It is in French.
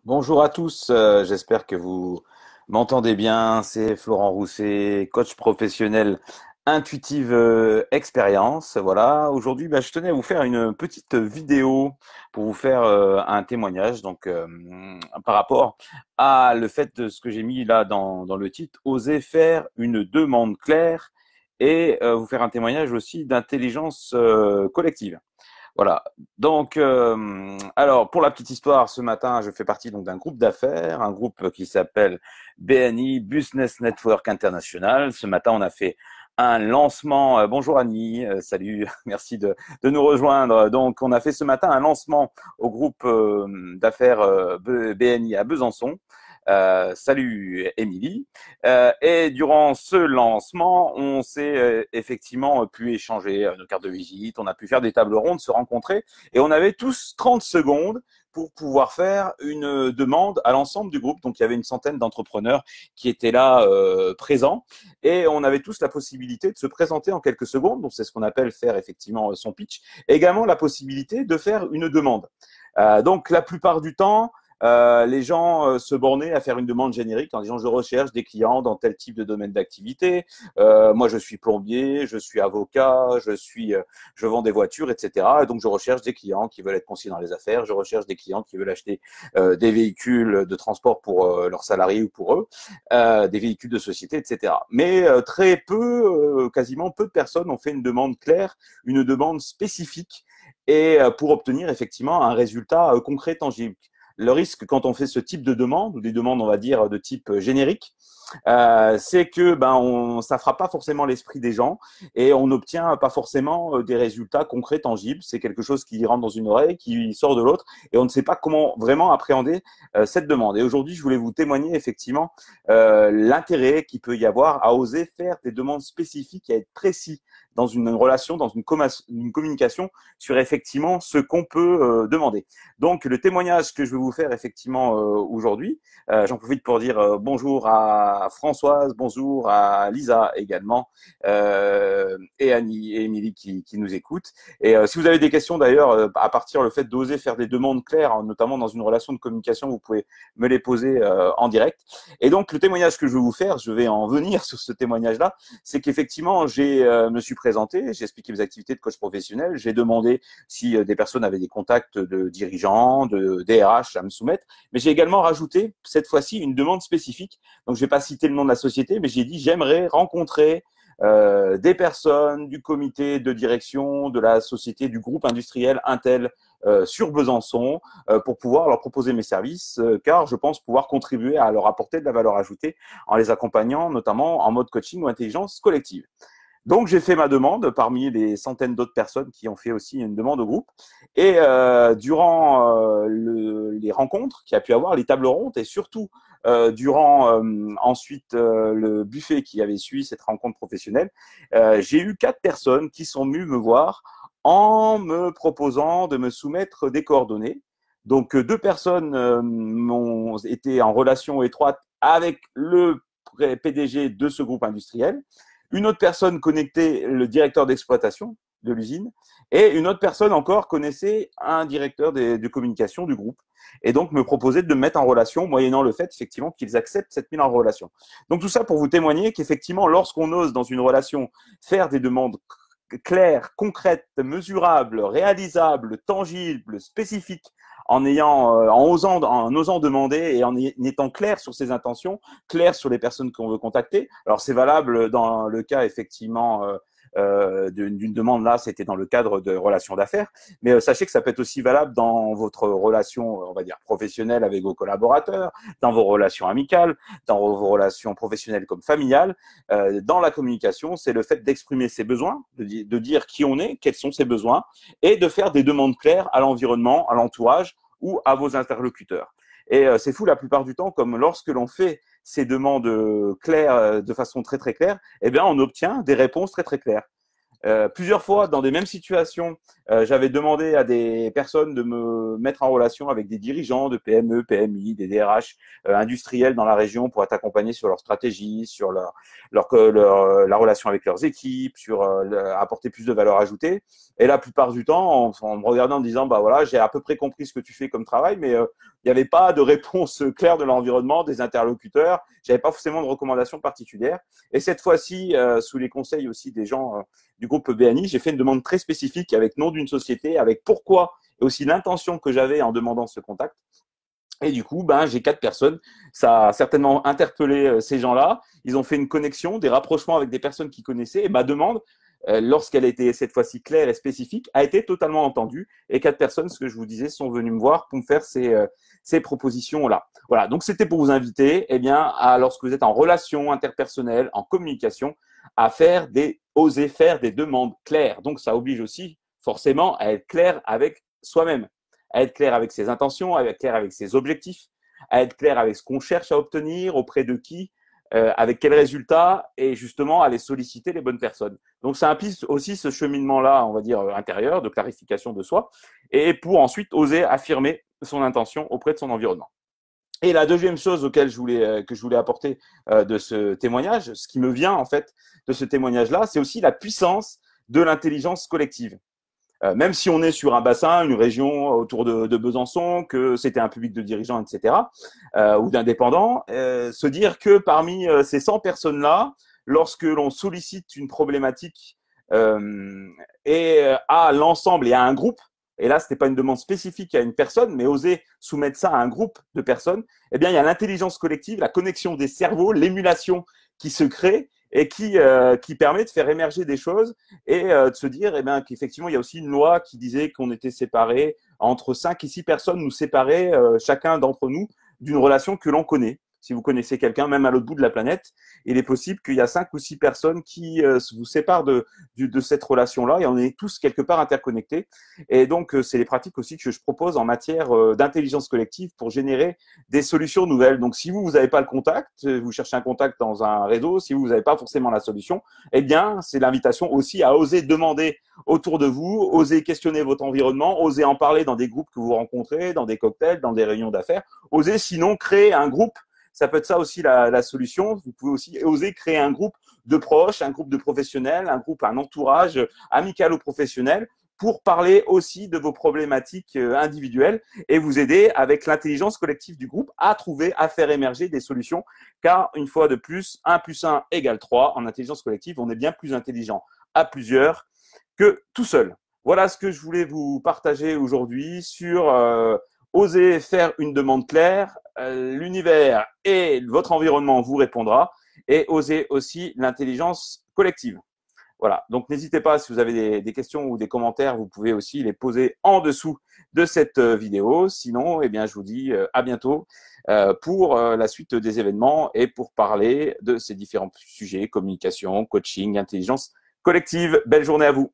Bonjour à tous, j'espère que vous m'entendez bien. C'est Florent Rousset, coach professionnel Intuitive Expérience. Voilà, aujourd'hui, je tenais à vous faire une petite vidéo pour vous faire un témoignage. Donc, par rapport à le fait de ce que j'ai mis là dans le titre, oser faire une demande claire et vous faire un témoignage aussi d'intelligence collective. Voilà. Donc, alors pour la petite histoire, ce matin, je fais partie donc d'un groupe d'affaires, un groupe qui s'appelle BNI Business Network International. Ce matin, on a fait un lancement. Bonjour Annie, salut, merci de nous rejoindre. Donc, on a fait ce matin un lancement au groupe d'affaires BNI à Besançon. Salut Émilie. Et durant ce lancement, on s'est effectivement pu échanger nos cartes de visite, on a pu faire des tables rondes, se rencontrer, et on avait tous 30 secondes pour pouvoir faire une demande à l'ensemble du groupe. Donc il y avait une centaine d'entrepreneurs qui étaient là présents, et on avait tous la possibilité de se présenter en quelques secondes. Donc c'est ce qu'on appelle faire effectivement son pitch. Et également la possibilité de faire une demande. Donc la plupart du temps, les gens se bornaient à faire une demande générique en disant je recherche des clients dans tel type de domaine d'activité. Moi, je suis plombier, je suis avocat, je vends des voitures, etc. Et donc, je recherche des clients qui veulent être conseillers dans les affaires. Je recherche des clients qui veulent acheter des véhicules de transport pour leurs salariés ou pour eux, des véhicules de société, etc. Mais très peu, quasiment peu de personnes ont fait une demande claire, une demande spécifique et pour obtenir effectivement un résultat concret, tangible. Le risque quand on fait ce type de demande, ou des demandes, on va dire, de type générique, c'est que ça fera pas forcément l'esprit des gens et on n'obtient pas forcément des résultats concrets, tangibles. C'est quelque chose qui rentre dans une oreille, qui sort de l'autre et on ne sait pas comment vraiment appréhender cette demande. Et aujourd'hui, je voulais vous témoigner effectivement l'intérêt qu'il peut y avoir à oser faire des demandes spécifiques et à être précis dans une relation, dans une communication sur effectivement ce qu'on peut demander. Donc, le témoignage que je vais vous faire effectivement aujourd'hui, j'en profite pour dire bonjour à Françoise, bonjour à Lisa également, et Annie et Émilie qui nous écoutent. Et si vous avez des questions d'ailleurs, à partir du fait d'oser faire des demandes claires, hein, notamment dans une relation de communication, vous pouvez me les poser en direct. Et donc, le témoignage que je vais vous faire, je vais en venir sur ce témoignage-là, c'est qu'effectivement, me suis présenté, j'ai expliqué mes activités de coach professionnel, j'ai demandé si des personnes avaient des contacts de dirigeants, de DRH à me soumettre, mais j'ai également rajouté cette fois-ci une demande spécifique. Donc, je ne vais pas citer le nom de la société, mais j'ai dit j'aimerais rencontrer des personnes du comité de direction de la société du groupe industriel Intel sur Besançon pour pouvoir leur proposer mes services, car je pense pouvoir contribuer à leur apporter de la valeur ajoutée en les accompagnant, notamment en mode coaching ou intelligence collective. Donc, j'ai fait ma demande parmi les centaines d'autres personnes qui ont fait aussi une demande au groupe. Et durant les rencontres qu'il y a pu avoir, les tables rondes, et surtout durant ensuite le buffet qui avait suivi cette rencontre professionnelle, j'ai eu 4 personnes qui sont venues me voir en me proposant de me soumettre des coordonnées. Donc, 2 personnes ont été en relation étroite avec le PDG de ce groupe industriel. Une autre personne connectait le directeur d'exploitation de l'usine et une autre personne encore connaissait un directeur de communication du groupe et donc me proposait de me mettre en relation moyennant le fait effectivement qu'ils acceptent cette mise en relation. Donc tout ça pour vous témoigner qu'effectivement lorsqu'on ose dans une relation faire des demandes claires, concrètes, mesurables, réalisables, tangibles, spécifiques, en osant demander et en étant clair sur ses intentions, clair sur les personnes qu'on veut contacter. Alors c'est valable dans le cas effectivement d'une demande là, c'était dans le cadre de relations d'affaires, mais sachez que ça peut être aussi valable dans votre relation, on va dire professionnelle avec vos collaborateurs, dans vos relations amicales, dans vos relations professionnelles comme familiales. Dans la communication, c'est le fait d'exprimer ses besoins, de dire qui on est, quels sont ses besoins, et de faire des demandes claires à l'environnement, à l'entourage ou à vos interlocuteurs. Et c'est fou la plupart du temps, comme lorsque l'on fait ces demandes claires de façon très très claire, eh bien on obtient des réponses très très claires. Plusieurs fois, dans des mêmes situations, j'avais demandé à des personnes de me mettre en relation avec des dirigeants de PME, PMI, des DRH industriels dans la région pour être accompagnés sur leur stratégie, sur la relation avec leurs équipes, sur apporter plus de valeur ajoutée. Et la plupart du temps, en me regardant en me disant, bah voilà, j'ai à peu près compris ce que tu fais comme travail, mais il n'y avait pas de réponse claire de l'environnement, des interlocuteurs. J'avais pas forcément de recommandations particulières. Et cette fois-ci, sous les conseils aussi des gens du groupe BNI, j'ai fait une demande très spécifique avec nom d'une société, avec pourquoi et aussi l'intention que j'avais en demandant ce contact. Et du coup, j'ai 4 personnes. Ça a certainement interpellé ces gens-là. Ils ont fait une connexion, des rapprochements avec des personnes qu'ils connaissaient. Et ma demande, lorsqu'elle a été cette fois-ci claire et spécifique, a été totalement entendue. Et 4 personnes, ce que je vous disais, sont venues me voir pour me faire ces propositions-là. Voilà. Donc, c'était pour vous inviter, lorsque vous êtes en relation interpersonnelle, en communication, à oser faire des demandes claires. Donc, ça oblige aussi forcément à être clair avec soi-même, à être clair avec ses intentions, à être clair avec ses objectifs, à être clair avec ce qu'on cherche à obtenir, auprès de qui, avec quels résultats, et justement aller solliciter les bonnes personnes. Donc ça implique aussi ce cheminement-là, on va dire, intérieur, de clarification de soi, et pour ensuite oser affirmer son intention auprès de son environnement. Et la deuxième chose que je voulais apporter de ce témoignage, ce qui me vient en fait de ce témoignage-là, c'est aussi la puissance de l'intelligence collective. Même si on est sur un bassin, une région autour de Besançon, que c'était un public de dirigeants, etc., ou d'indépendants, se dire que parmi ces 100 personnes-là, lorsque l'on sollicite une problématique à l'ensemble et à un groupe, et là, ce n'était pas une demande spécifique à une personne, mais oser soumettre ça à un groupe de personnes, il y a l'intelligence collective, la connexion des cerveaux, l'émulation qui se crée et qui permet de faire émerger des choses et de se dire qu'effectivement, il y a aussi une loi qui disait qu'on était séparés entre 5 et 6 personnes, nous séparer, chacun d'entre nous, d'une relation que l'on connaît. Si vous connaissez quelqu'un, même à l'autre bout de la planète, il est possible qu'il y a 5 ou 6 personnes qui vous séparent de cette relation-là et on est tous quelque part interconnectés. Et donc, c'est les pratiques aussi que je propose en matière d'intelligence collective pour générer des solutions nouvelles. Donc, si vous n'avez pas le contact, vous cherchez un contact dans un réseau, si vous n'avez pas forcément la solution, c'est l'invitation aussi à oser demander autour de vous, oser questionner votre environnement, oser en parler dans des groupes que vous rencontrez, dans des cocktails, dans des réunions d'affaires, oser sinon créer un groupe. Ça peut être ça aussi la solution. Vous pouvez aussi oser créer un groupe de proches, un groupe de professionnels, un entourage amical ou professionnel pour parler aussi de vos problématiques individuelles et vous aider avec l'intelligence collective du groupe à faire émerger des solutions. Car une fois de plus, 1 + 1 = 3. En intelligence collective, on est bien plus intelligent à plusieurs que tout seul. Voilà ce que je voulais vous partager aujourd'hui sur oser faire une demande claire, l'univers et votre environnement vous répondra, et oser aussi l'intelligence collective. Voilà, donc n'hésitez pas, si vous avez des questions ou des commentaires, vous pouvez aussi les poser en dessous de cette vidéo. Sinon, je vous dis à bientôt pour la suite des événements et pour parler de ces différents sujets, communication, coaching, intelligence collective. Belle journée à vous.